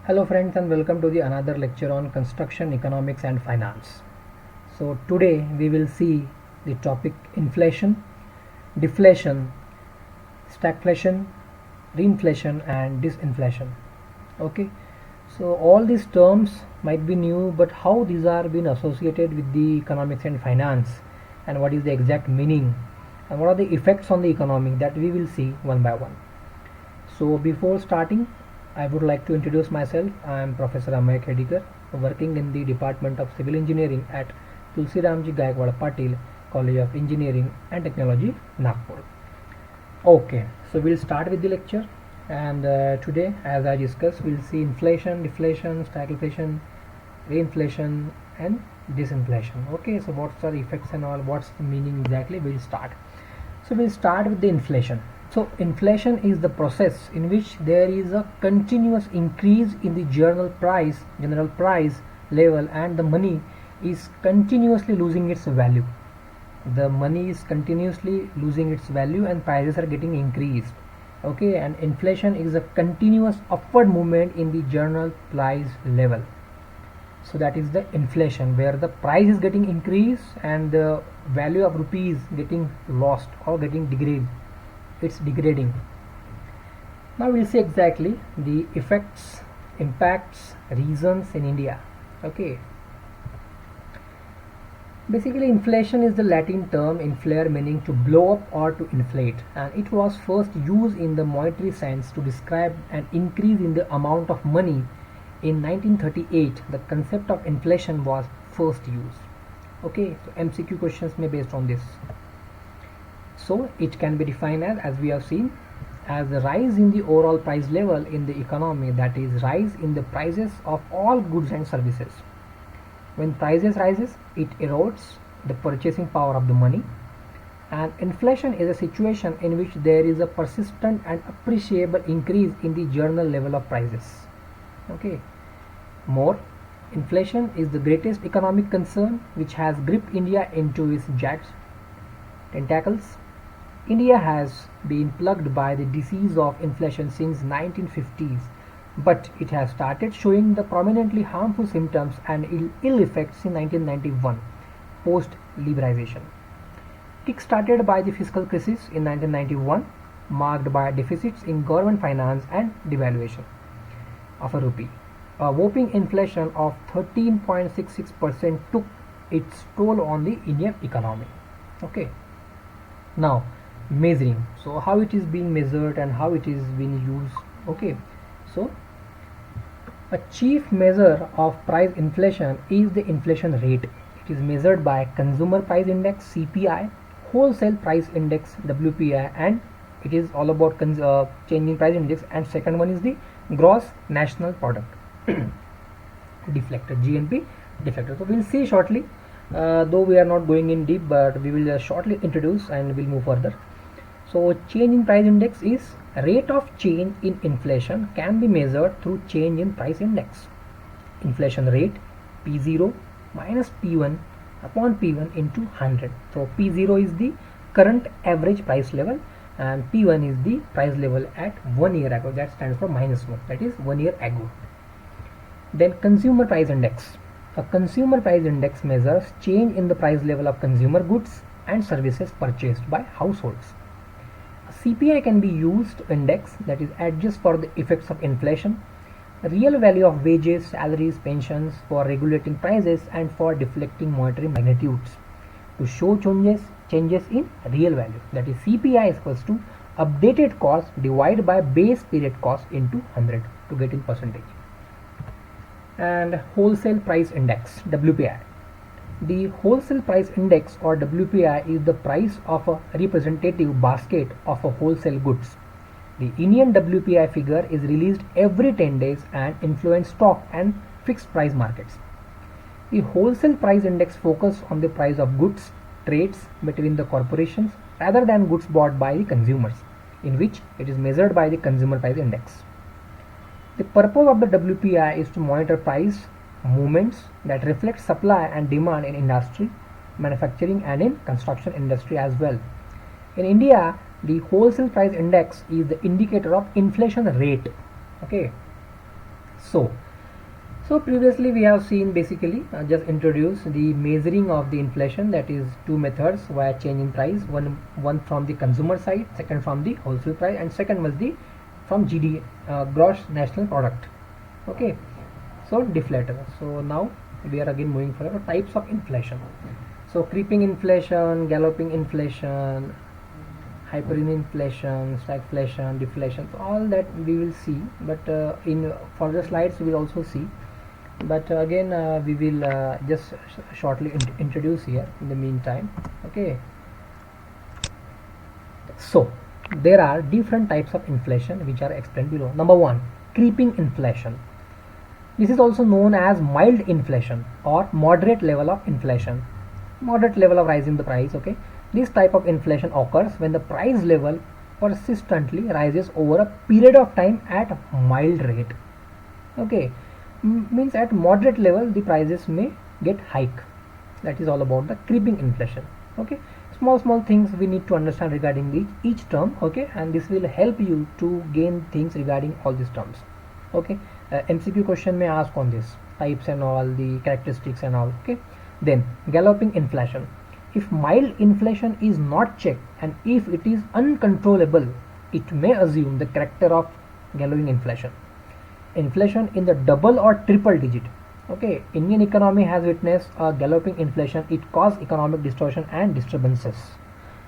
Hello friends and welcome to the another lecture on construction economics and finance. So today we will see the topic inflation, deflation, stagflation, reinflation and disinflation. Okay, so all these terms might be new, but how these are being associated with the economics and finance, and what is the exact meaning and what are the effects on the economy, that we will see one by one. So before starting, I would like to introduce myself. I am Professor Amay Khedikar, working in the Department of Civil Engineering at Tulsiramji Gaikwad Patil College of Engineering and Technology, Nagpur. Okay, so we'll start with the lecture, and today, as I discussed, we'll see inflation, deflation, stagflation, reinflation, and disinflation. Okay, so what's the effects and all, what's the meaning exactly? We'll start. So we'll start with the inflation. So inflation is the process in which there is a continuous increase in the general price level, and the money is continuously losing its value. The money is continuously losing its value and prices are getting increased. Okay, and inflation is a continuous upward movement in the general price level. So that is the inflation, where the price is getting increased and the value of rupees getting lost or getting degraded. It's degrading. Now we'll see exactly the effects, impacts, reasons in India. Okay, basically inflation is the Latin term inflare, meaning to blow up or to inflate, and it was first used in the monetary sense to describe an increase in the amount of money. In 1938, the concept of inflation was first used. Okay, so MCQ questions may based on this. So it can be defined as we have seen, as the rise in the overall price level in the economy, that is rise in the prices of all goods and services. When prices rises, it erodes the purchasing power of the money, and inflation is a situation in which there is a persistent and appreciable increase in the general level of prices. Okay, more, inflation is the greatest economic concern which has gripped India into its jagged tentacles. India has been plagued by the disease of inflation since 1950s, but it has started showing the prominently harmful symptoms and ill effects in 1991, post-liberalization. Kick-started by the fiscal crisis in 1991, marked by deficits in government finance and devaluation of a rupee. A whopping inflation of 13.66% took its toll on the Indian economy. Okay. Now, measuring. So how it is being measured and how it is being used. Okay. So a chief measure of price inflation is the inflation rate. It is measured by Consumer Price Index (CPI), Wholesale Price Index (WPI), and it is all about changing price index. And second one is the Gross National Product deflector, GNP deflector. So we'll see shortly, though we are not going in deep, but we will shortly introduce and we'll move further. So change in price index is rate of change in inflation can be measured through change in price index. Inflation rate P0 minus P1 upon P1 into 100. So P0 is the current average price level and P1 is the price level at 1 year ago. That stands for -1, that is 1 year ago. Then consumer price index. A consumer price index measures change in the price level of consumer goods and services purchased by households. CPI can be used to index, that is adjust for the effects of inflation, real value of wages, salaries, pensions, for regulating prices and for deflecting monetary magnitudes to show changes in real value. That is CPI is equals to updated cost divided by base period cost into 100 to get in percentage. And wholesale price index WPI. The wholesale price index or WPI is the price of a representative basket of a wholesale goods. The Indian WPI figure is released every 10 days and influence stock and fixed price markets. The wholesale price index focuses on the price of goods trades between the corporations rather than goods bought by the consumers, in which it is measured by the consumer price index. The purpose of the WPI is to monitor price movements that reflect supply and demand in industry, manufacturing and in construction industry as well. In India, the wholesale price index is the indicator of inflation rate. Okay, So previously we have seen basically just introduce the measuring of the inflation, that is two methods via change in price, one from the consumer side, second from the wholesale price, and second was the from GD, gross national product. Okay, so deflator. So now we are again moving for types of inflation. So creeping inflation, galloping inflation, hyperinflation, stagflation, deflation, so all that we will see, but in further slides we will also see, but again we will just shortly introduce here in the meantime. Okay, so there are different types of inflation which are explained below. Number one, creeping inflation. This is also known as mild inflation or moderate level of inflation, moderate level of rise in the price. Okay, this type of inflation occurs when the price level persistently rises over a period of time at mild rate. Okay, means at moderate level the prices may get hike. That is all about the creeping inflation. Okay, small things we need to understand regarding each term. Okay, and this will help you to gain things regarding all these terms. Okay, MCQ question may ask on this types and all the characteristics and all. Okay, then galloping inflation. If mild inflation is not checked and if it is uncontrollable, it may assume the character of galloping inflation. Inflation in the double or triple digit. Okay, Indian economy has witnessed a galloping inflation. It caused economic distortion and disturbances.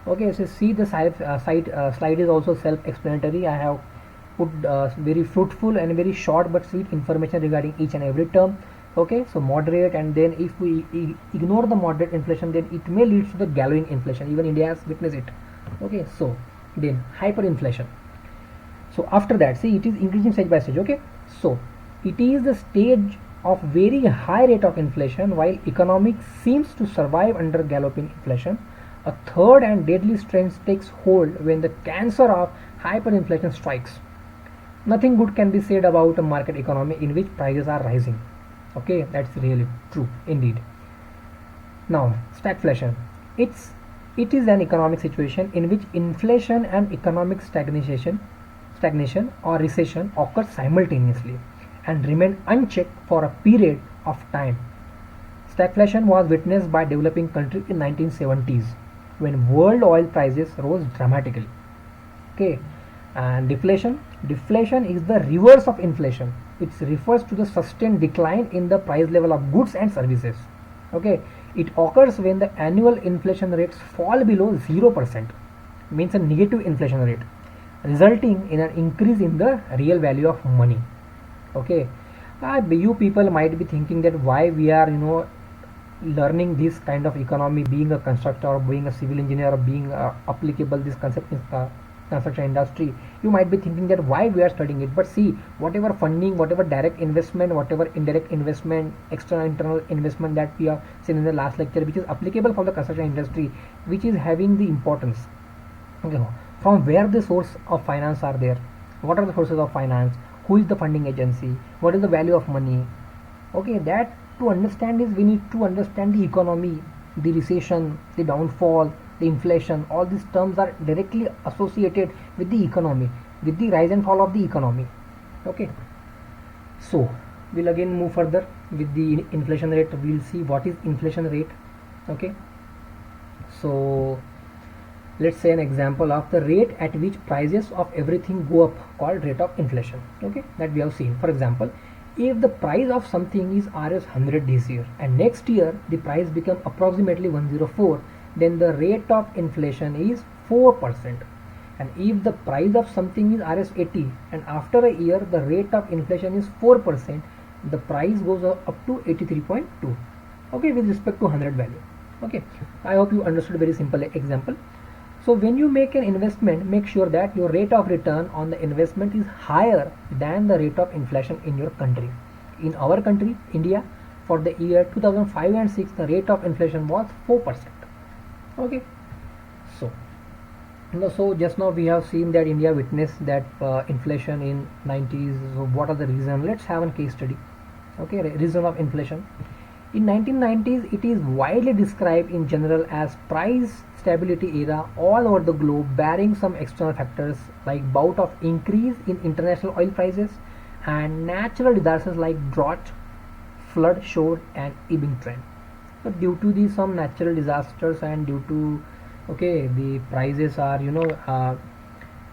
Okay, so see the slide is also self-explanatory. I have put very fruitful and very short but sweet information regarding each and every term. Okay, so moderate, and then if we ignore the moderate inflation, then it may lead to the galloping inflation. Even India has witnessed it. Okay, so then hyperinflation. So after that, see, it is increasing stage by stage. Okay, so it is the stage of very high rate of inflation while economics seems to survive under galloping inflation. A third and deadly strain takes hold when the cancer of hyperinflation strikes. Nothing good can be said about a market economy in which prices are rising. Okay, that's really true indeed. Now stagflation. It is an economic situation in which inflation and economic stagnation or recession occur simultaneously and remain unchecked for a period of time. Stagflation was witnessed by developing countries in 1970s when world oil prices rose dramatically. Okay, and deflation is the reverse of inflation. It refers to the sustained decline in the price level of goods and services. Okay, it occurs when the annual inflation rates fall below 0%, means a negative inflation rate, resulting in an increase in the real value of money. Okay, you people might be thinking that why we are learning this kind of economy, being a constructor or being a civil engineer or being applicable this concept in construction industry. You might be thinking that why we are studying it, but see, whatever funding, whatever direct investment, whatever indirect investment, external internal investment that we have seen in the last lecture, which is applicable for the construction industry, which is having the importance. Okay, from where the source of finance are there, what are the sources of finance, who is the funding agency, what is the value of money. Okay, that to understand is we need to understand the economy, the recession, the downfall, the inflation. All these terms are directly associated with the economy, with the rise and fall of the economy. Okay, so we'll again move further with the inflation rate. We'll see what is inflation rate. Okay, so let's say an example of the rate at which prices of everything go up, called rate of inflation. Okay, that we have seen. For example, if the price of something is Rs 100 this year and next year the price become approximately 104, then the rate of inflation is 4%. And if the price of something is Rs 80 and after a year the rate of inflation is 4%, the price goes up to 83.2. Okay, with respect to 100 value. Okay, I hope you understood. Very simple example. So when you make an investment, make sure that your rate of return on the investment is higher than the rate of inflation in your country. In our country, India, for the year 2005 and 6, the rate of inflation was 4%. Okay, so just now we have seen that India witnessed that inflation in 90s. So what are the reasons? Let's have a case study. Okay, reason of inflation. In 1990s, it is widely described in general as price stability era all over the globe, barring some external factors like bout of increase in international oil prices and natural disasters like drought, flood, showed an ebbing trend. So due to these some natural disasters and due to the prices are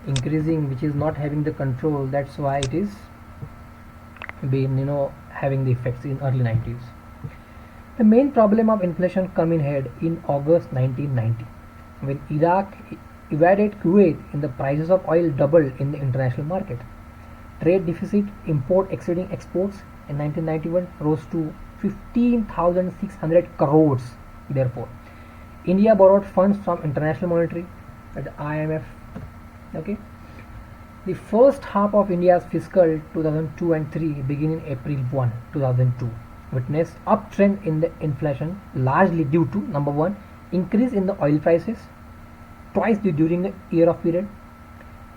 increasing, which is not having the control. That's why it is been having the effects in early 90s. The main problem of inflation come in head in August 1990 when Iraq invaded Kuwait and the prices of oil doubled in the international market. Trade deficit, import exceeding exports in 1991 rose to 15,600 crores. Therefore, India borrowed funds from International Monetary, the IMF. Okay, the first half of India's fiscal 2002 and 3 beginning April 1, 2002 witnessed uptrend in the inflation largely due to number 1 increase in the oil prices twice during the year of period,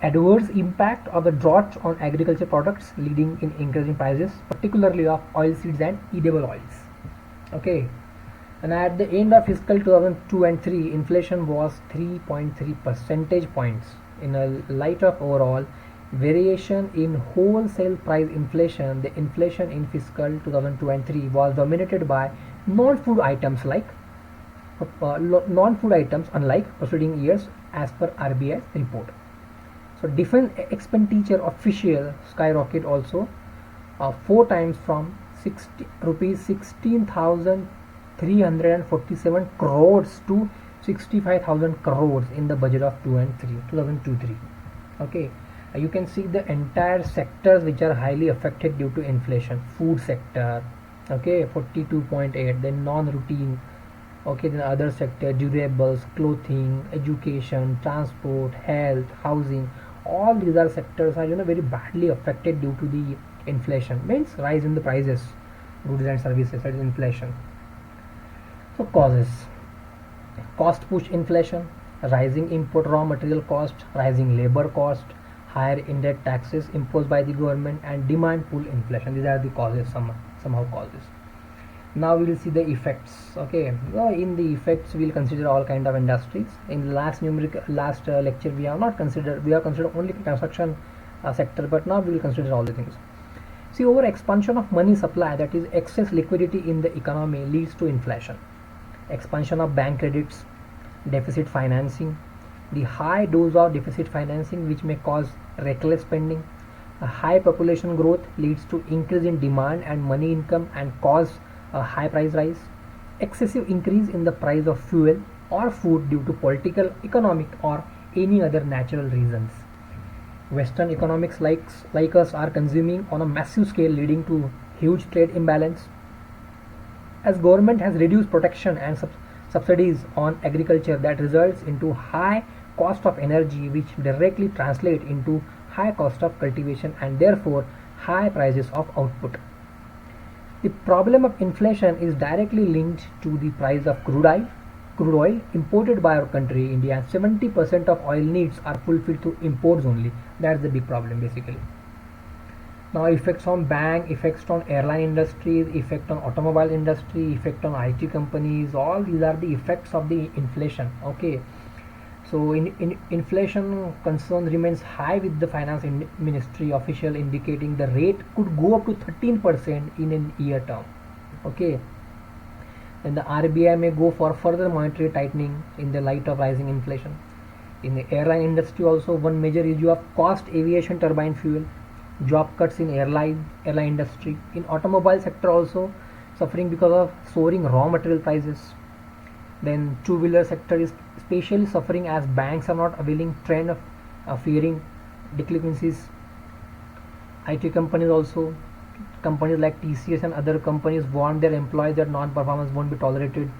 adverse impact of the drought on agriculture products leading in increasing prices particularly of oilseeds and edible oils. Okay, and at the end of fiscal 2002 and 3 inflation was 3.3 percentage points. In a light of overall variation in wholesale price inflation, the inflation in fiscal 2002 and 3 was dominated by non-food items unlike preceding years as per RBI's report. So defense expenditure official skyrocket also 4 times from rupees 16,347 crores to 65,000 crores in the budget of 2002-3. Okay, you can see the entire sectors which are highly affected due to inflation. Food sector, 42.8, then non-routine, then other sector, durables, clothing, education, transport, health, housing. All these are sectors are very badly affected due to the inflation. Means rise in the prices, goods and services. That is inflation. So causes: cost push inflation, rising import raw material cost, rising labor cost, higher indirect taxes imposed by the government, and demand pull inflation. These are the causes, somehow causes. Now we will see the effects. Okay, so in the effects we will consider all kind of industries. In the last lecture we have considered only construction sector, but now we will consider all the things. See, over expansion of money supply, that is excess liquidity in the economy, leads to inflation. Expansion of bank credits, deficit financing, the high dose of deficit financing which may cause reckless spending. A high population growth leads to increase in demand and money income and cause a high price rise. Excessive increase in the price of fuel or food due to political, economic or any other natural reasons. Western economics like us are consuming on a massive scale, leading to huge trade imbalance. As government has reduced protection and subsidies on agriculture, that results into high cost of energy, which directly translate into high cost of cultivation and therefore high prices of output. The problem of inflation is directly linked to the price of crude oil imported by our country, India. 70% of oil needs are fulfilled through imports only. That's the big problem basically. Now effects on bank, effects on airline industries, effect on automobile industry, effect on IT companies. All these are the effects of the inflation. Okay, so inflation concern remains high, with the finance ministry official indicating the rate could go up to 13% in a year term. Okay, then the RBI may go for further monetary tightening in the light of rising inflation. In the airline industry also, one major issue of cost aviation turbine fuel, job cuts in airline industry. In automobile sector also suffering because of soaring raw material prices. Then two-wheeler sector is especially suffering as banks are not availing trend of fearing delinquencies. IT companies also, companies like TCS and other companies warn their employees that non-performance won't be tolerated.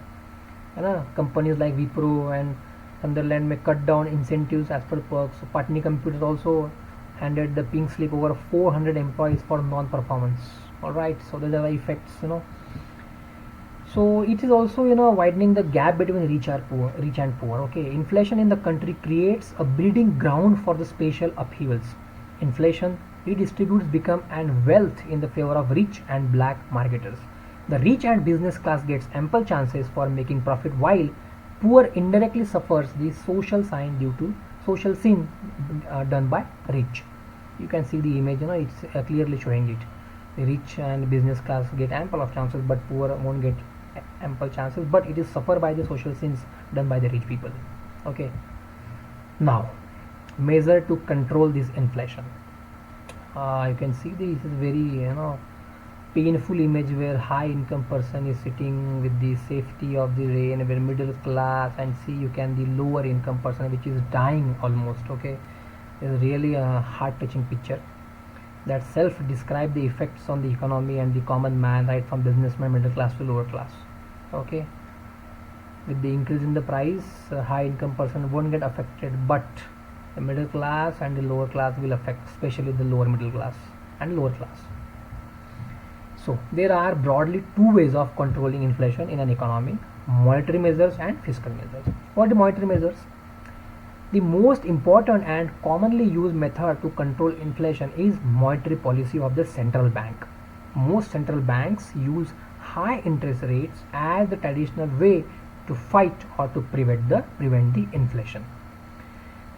Companies like Wipro and Sunderland may cut down incentives as per perks. So Patni Computers also handed the pink slip over 400 employees for non-performance. Alright, so those are the effects. So it is also widening the gap between rich and poor. Okay, inflation in the country creates a breeding ground for the spatial upheavals. Inflation redistributes become and wealth in the favor of rich and black marketers. The rich and business class gets ample chances for making profit, while poor indirectly suffers the social sin done by rich. You can see the image, it's clearly showing it. The rich and business class get ample of chances, but poor won't get ample chances, but it is suffer by the social sins done by the rich people. Okay, now measure to control this inflation. You can see this is very painful image where high income person is sitting with the safety of the rain, where middle class, and see you can the lower income person which is dying almost. Okay, is really a heart touching picture that self describe the effects on the economy and the common man, right from businessman, middle class to lower class. Okay, with the increase in the price, high income person won't get affected, but the middle class and the lower class will affect, especially the lower middle class and lower class. So there are broadly two ways of controlling inflation in an economy: monetary measures and fiscal measures. What are monetary measures? The most important and commonly used method to control inflation is monetary policy of the central bank. Most central banks use high interest rates as the traditional way to fight or to prevent the inflation.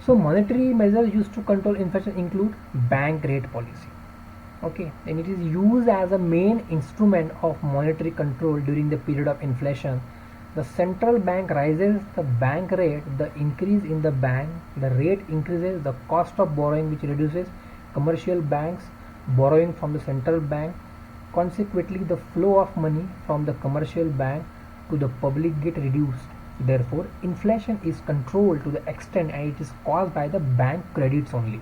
So monetary measures used to control inflation include bank rate policy. Okay, and it is used as a main instrument of monetary control during the period of inflation. The central bank raises the bank rate, the increase in the rate increases the cost of borrowing, which reduces commercial banks borrowing from the central bank. Consequently, the flow of money from the commercial bank to the public get reduced. Therefore, inflation is controlled to the extent and it is caused by the bank credits only.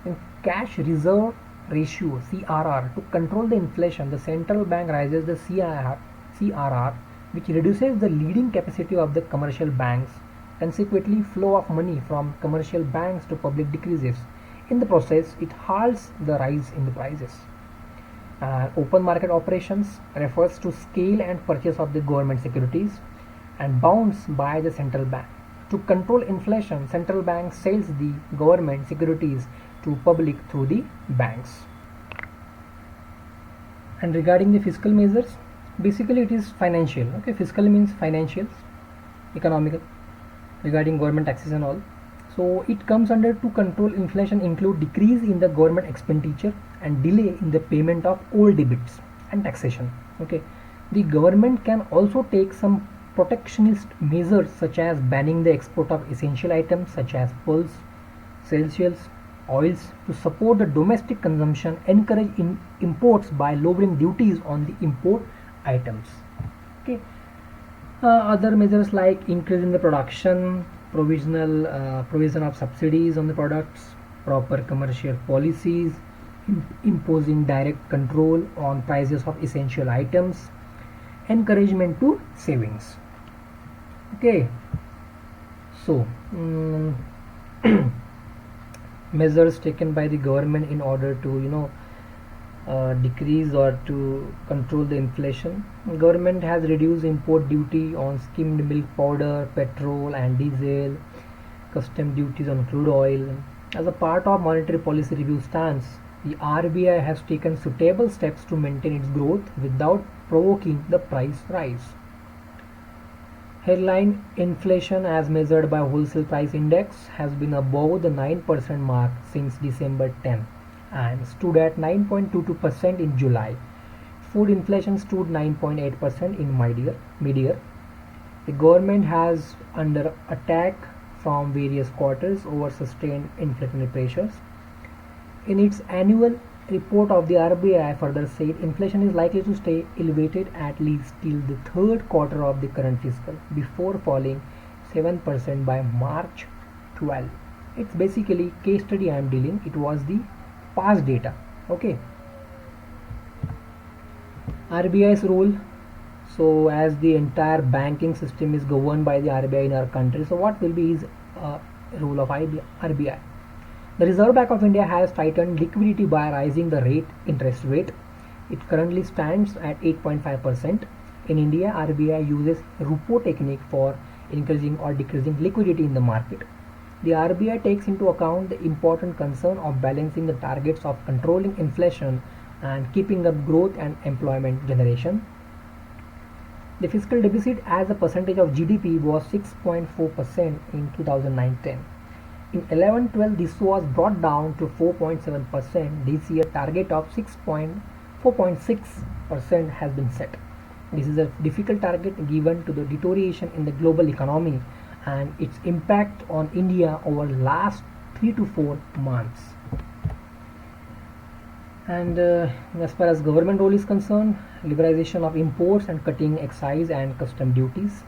In cash reserve ratio CRR, to control the inflation, the central bank raises the CRR, which reduces the leading capacity of the commercial banks. Consequently, flow of money from commercial banks to public decreases. In the process, it halts the rise in the prices. Open market operations refers to sale and purchase of the government securities and bonds by the central bank. To control inflation, central bank sells the government securities to public through the banks. And regarding the fiscal measures, basically it is financial. Okay, fiscal means financial, economical, regarding government taxes and all. So it comes under to control inflation include decrease in the government expenditure and delay in the payment of old debits and taxation. Okay, the government can also take some protectionist measures such as banning the export of essential items such as pearls, essentials, oils to support the domestic consumption, encourage imports by lowering duties on the import items. Okay, other measures like increase in the production, provision of subsidies on the products, proper commercial policies, imposing direct control on prices of essential items, encouragement to savings. Okay, so measures taken by the government in order to decrease or to control the inflation. Government has reduced import duty on skimmed milk powder, petrol and diesel, custom duties on crude oil. As a part of monetary policy review stance, the RBI has taken suitable steps to maintain its growth without provoking the price rise. Headline inflation as measured by wholesale price index has been above the 9% mark since December 10 and stood at 9.22% in July. Food inflation stood 9.8% in mid-year. The government has under attack from various quarters over sustained inflationary pressures. In its annual report of the RBI further said inflation is likely to stay elevated at least till the third quarter of the current fiscal before falling 7% by March 12. It's basically case study I am dealing. It was the past data. Okay, RBI's role. So as the entire banking system is governed by the RBI in our country, so what will be his role of RBI? The Reserve Bank of India has tightened liquidity by raising the interest rate. It currently stands at 8.5%. In India, RBI uses repo technique for increasing or decreasing liquidity in the market. The RBI takes into account the important concern of balancing the targets of controlling inflation and keeping up growth and employment generation. The fiscal deficit as a percentage of GDP was 6.4% in 2009-10. In 11-12, this was brought down to 4.7%. This year target of 4.6% has been set. This is a difficult target given to the deterioration in the global economy and its impact on India over last 3 to 4 months. And as far as government role is concerned, liberalization of imports and cutting excise and custom duties.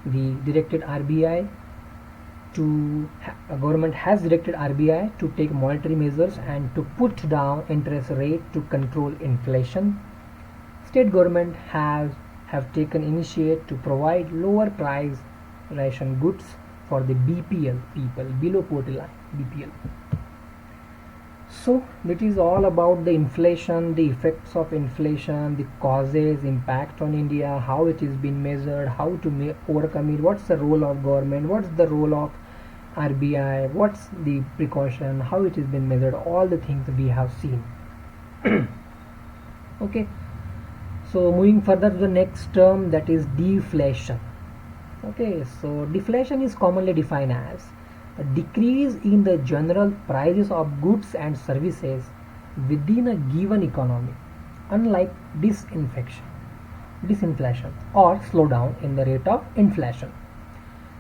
The directed RBI government has directed RBI to take monetary measures and to put down interest rate to control inflation. State government have taken initiative to provide lower price ration goods for the BPL people, below poverty line, BPL. So it is all about the inflation, the effects of inflation, the causes, impact on India, how it is being measured, how to overcome it, what's the role of government, what's the role of RBI, what's the precaution, how it is being measured, all the things we have seen. Okay, so moving further to the next term, that is deflation. Okay, so deflation is commonly defined as a decrease in the general prices of goods and services within a given economy, unlike disinflation or slowdown in the rate of inflation.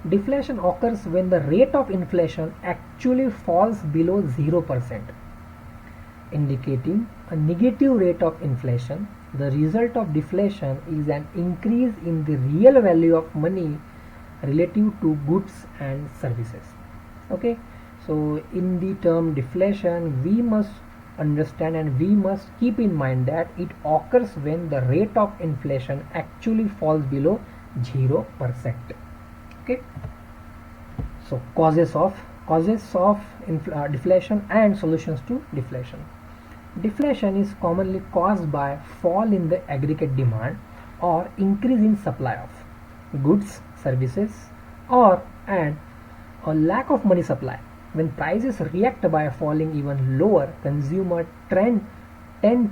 Deflation occurs when the rate of inflation actually falls below 0%, indicating a negative rate of inflation. The result of deflation is an increase in the real value of money relative to goods and services. Okay, so in the term deflation, we must understand and we must keep in mind that it occurs when the rate of inflation actually falls below 0%. Okay, so causes of deflation and solutions to deflation. Deflation is commonly caused by fall in the aggregate demand or increase in supply of goods, services, and a lack of money supply. When prices react by falling even lower, consumers tend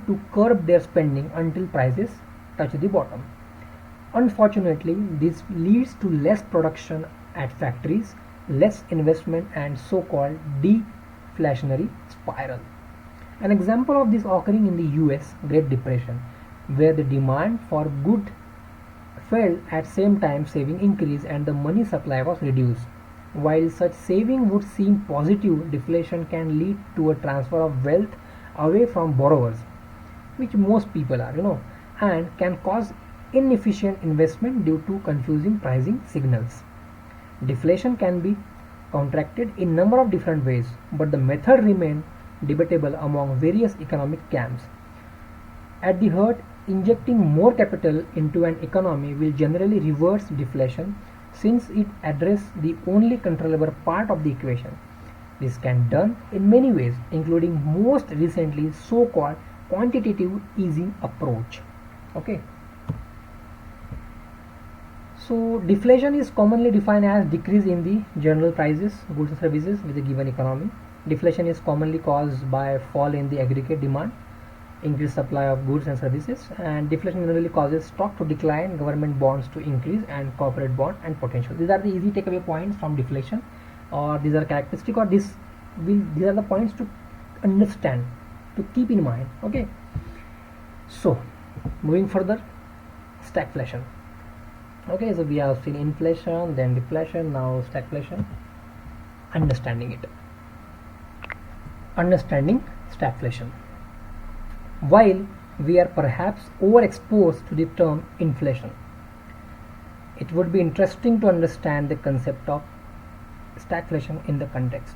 to curb their spending until prices touch the bottom. Unfortunately, this leads to less production at factories, less investment, and so-called deflationary spiral. An example of this occurring in the US Great Depression, where the demand for goods fell at same time saving increased and the money supply was reduced. While such saving would seem positive, deflation can lead to a transfer of wealth away from borrowers, which most people are, and can cause inefficient investment due to confusing pricing signals. Deflation can be contracted in number of different ways, but the method remains debatable among various economic camps. At the heart, injecting more capital into an economy will generally reverse deflation, since it addresses the only controllable part of the equation. This can be done in many ways, including most recently so-called quantitative easing approach. Okay. So deflation is commonly defined as decrease in the general prices, goods and services with a given economy. Deflation is commonly caused by fall in the aggregate demand, increased supply of goods and services, and deflation generally causes stock to decline, government bonds to increase, and corporate bond and potential. These are the easy takeaway points from deflation, or these are characteristic, or these are the points to understand, to keep in mind. Okay, so moving further, stagflation. Okay, so we have seen inflation, then deflation, now stagflation. Understanding stagflation. While we are perhaps overexposed to the term inflation, it would be interesting to understand the concept of stagflation in the context.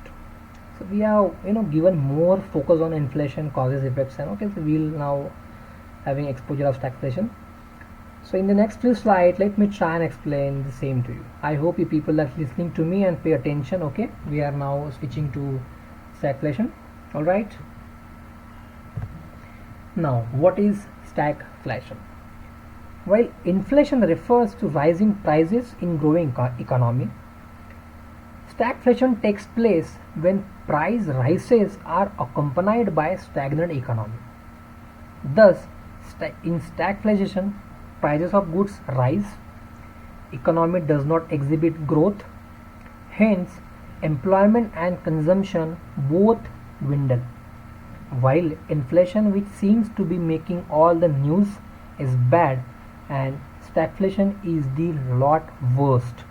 So we have given more focus on inflation, causes, effects, and okay, so we'll now having exposure of stagflation. So in the next few slides, let me try and explain the same to you. I hope you people are listening to me and pay attention. Okay, we are now switching to stagflation. All right. Now, what is stagflation? While inflation refers to rising prices in growing economy, stagflation takes place when price rises are accompanied by stagnant economy. Thus, in stagflation, prices of goods rise, economy does not exhibit growth, hence employment and consumption both dwindle, while inflation, which seems to be making all the news, is bad, and stagflation is the lot worst.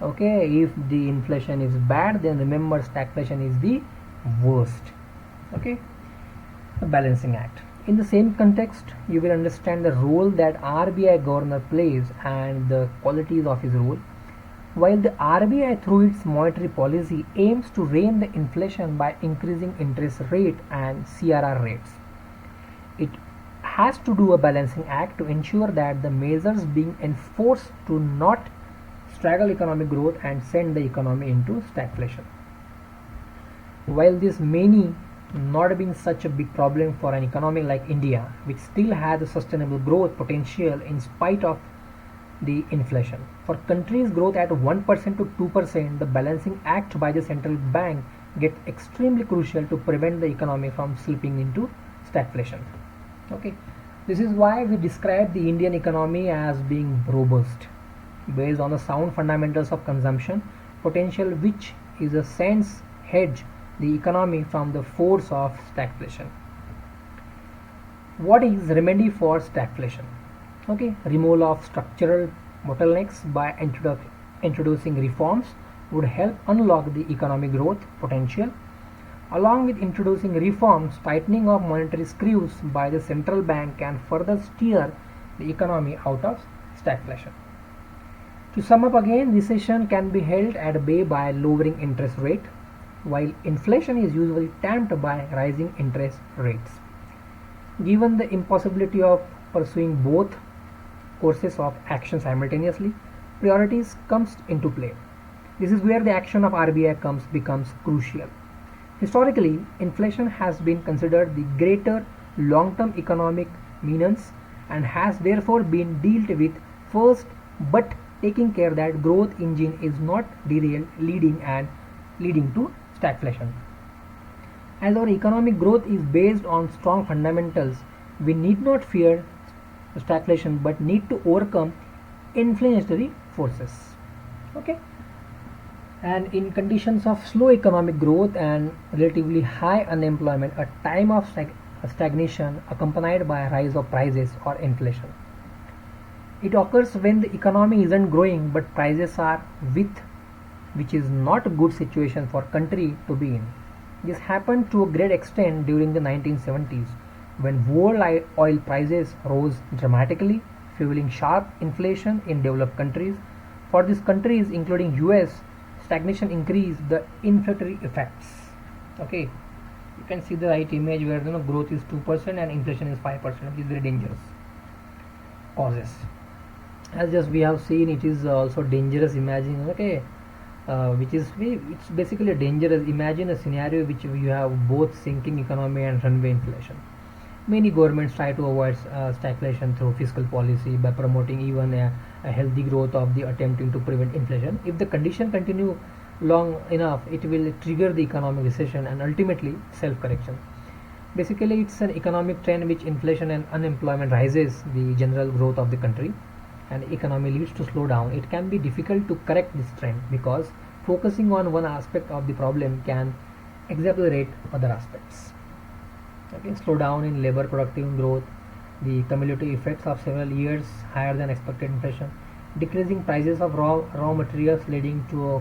Okay, if the inflation is bad, then remember stagflation is the worst. Okay, the balancing act. In the same context, you will understand the role that RBI governor plays and the qualities of his role. While the RBI through its monetary policy aims to rein the inflation by increasing interest rate and CRR rates, it has to do a balancing act to ensure that the measures being enforced do not straggle economic growth and send the economy into stagflation. While this may not being such a big problem for an economy like India, which still has a sustainable growth potential in spite of the inflation. For countries' growth at 1% to 2%, the balancing act by the central bank gets extremely crucial to prevent the economy from slipping into stagflation. Okay, this is why we describe the Indian economy as being robust, based on the sound fundamentals of consumption potential, which is a sense hedge the economy from the force of stagflation. What is remedy for stagflation? Okay, removal of structural bottlenecks by introducing reforms would help unlock the economic growth potential. Along with introducing reforms, tightening of monetary screws by the central bank can further steer the economy out of stagflation. To sum up again, recession can be held at bay by lowering interest rate, while inflation is usually tamped by rising interest rates. Given the impossibility of pursuing both courses of action simultaneously, priorities comes into play. This is where the action of RBI becomes crucial. Historically, inflation has been considered the greater long-term economic menace and has therefore been dealt with first, but taking care that growth engine is not derailed, leading to stagflation. As our economic growth is based on strong fundamentals, we need not fear stagflation but need to overcome inflationary forces. Okay, and in conditions of slow economic growth and relatively high unemployment, a time of stagnation accompanied by a rise of prices or inflation, it occurs when the economy isn't growing but prices are which is not a good situation for country to be in. This happened to a great extent during the 1970s, when world oil prices rose dramatically, fueling sharp inflation in developed countries. For these countries, including US, stagnation increased the inflationary effects. Okay, you can see the right image where growth is 2% and inflation is 5%, which is very dangerous causes. As just we have seen, it is also dangerous. Imagine, okay, it's basically dangerous. Imagine a scenario which you have both sinking economy and runaway inflation. Many governments try to avoid stagflation through fiscal policy by promoting even a healthy growth of the attempting to prevent inflation. If the condition continue long enough, it will trigger the economic recession and ultimately self-correction. Basically, it's an economic trend which inflation and unemployment rises the general growth of the country and economy leads to slow down. It can be difficult to correct this trend because focusing on one aspect of the problem can exacerbate other aspects. Okay, slowdown in labor productive growth, the cumulative effects of several years higher than expected inflation, decreasing prices of raw materials leading to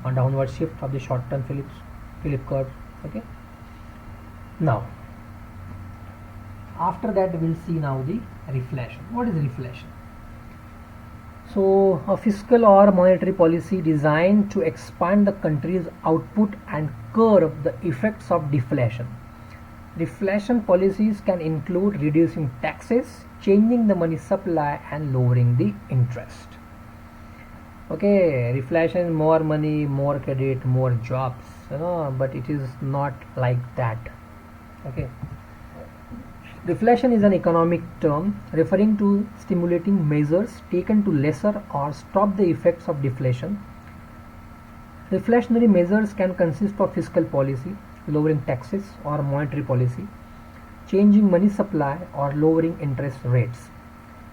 a downward shift of the short-term Phillips curve. Okay. Now, after that we'll see now the reflation. What is reflation? So, a fiscal or monetary policy designed to expand the country's output and curb the effects of deflation. Reflation policies can include reducing taxes, changing the money supply, and lowering the interest. Okay, reflation, more money, more credit, more jobs, but it is not like that. Okay. Reflation is an economic term referring to stimulating measures taken to lessen or stop the effects of deflation. Reflationary measures can consist of fiscal policy, lowering taxes, or monetary policy, changing money supply, or lowering interest rates.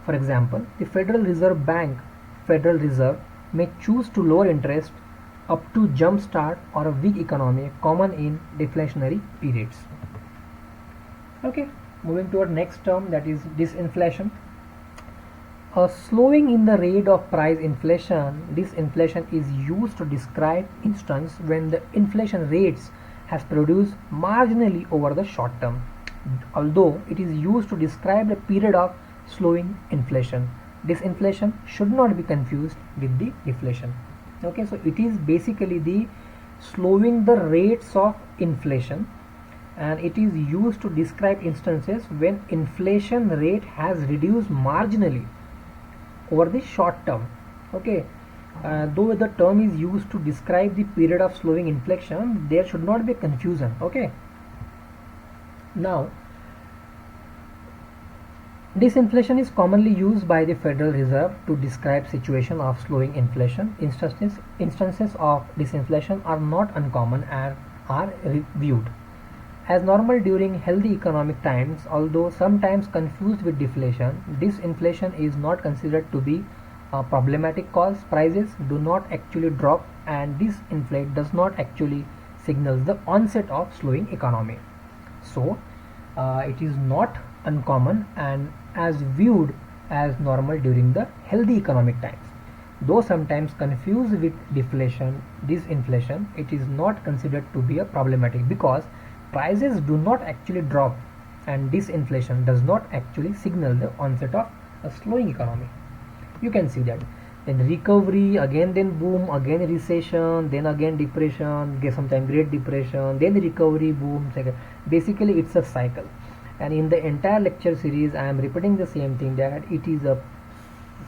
For example, the Federal Reserve may choose to lower interest up to jump start or a weak economy common in deflationary periods. Okay, moving to our next term, that is disinflation. A slowing in the rate of price inflation. Disinflation is used to describe instance when the inflation rates has produced marginally over the short term, although it is used to describe the period of slowing inflation. Disinflation should not be confused with the deflation. Okay, so it is basically the slowing the rates of inflation, and it is used to describe instances when inflation rate has reduced marginally over the short term. Okay, though the term is used to describe the period of slowing inflation, there should not be confusion. Okay, now disinflation is commonly used by the Federal Reserve to describe situation of slowing inflation. Instances of disinflation are not uncommon and are viewed as normal during healthy economic times, although sometimes confused with deflation. Disinflation is not considered to be a problematic cause. Prices do not actually drop, and disinflate does not actually signal the onset of slowing economy. So, it is not uncommon and as viewed as normal during the healthy economic times. Though sometimes confused with deflation, disinflation, it is not considered to be a problematic because prices do not actually drop, and disinflation does not actually signal the onset of a slowing economy. You can see that. Then recovery, again then boom, again recession, then again depression, sometimes great depression, then recovery, boom. Basically it's a cycle, and in the entire lecture series I am repeating the same thing, that it is a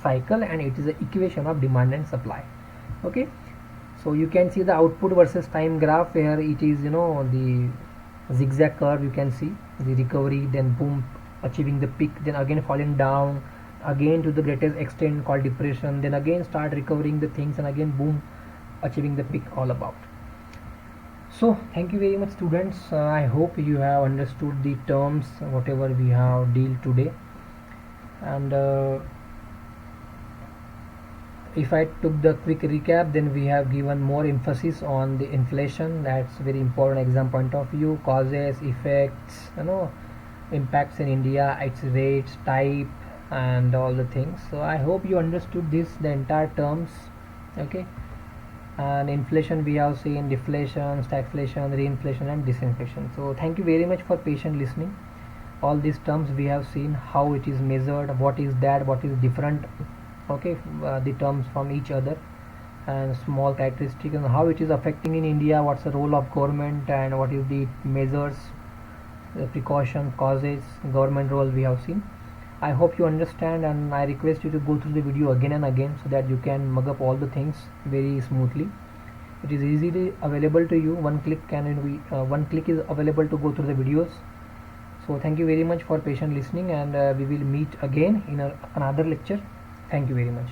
cycle and it is an equation of demand and supply. Okay, so you can see the output versus time graph where it is, the zigzag curve. You can see the recovery, then boom, achieving the peak, then again falling down again to the greatest extent called depression, then again start recovering the things, and again boom, achieving the peak, all about. So thank you very much, students. I hope you have understood the terms whatever we have deal today, and if I took the quick recap, then we have given more emphasis on the inflation. That's very important exam point of view. Causes, effects, impacts in India, its rates, type, and all the things. So I hope you understood this, the entire terms. Okay, and inflation we have seen, deflation, stagflation, reinflation, and disinflation. So thank you very much for patient listening. All these terms we have seen, how it is measured, what is that, what is different. Okay, the terms from each other, and small characteristics, and how it is affecting in India, what's the role of government, and what is the measures, the precaution, causes, government role we have seen. I hope you understand, and I request you to go through the video again and again so that you can mug up all the things very smoothly. It is easily available to you. One click is available to go through the videos. So thank you very much for patient listening, and we will meet again in another lecture. Thank you very much.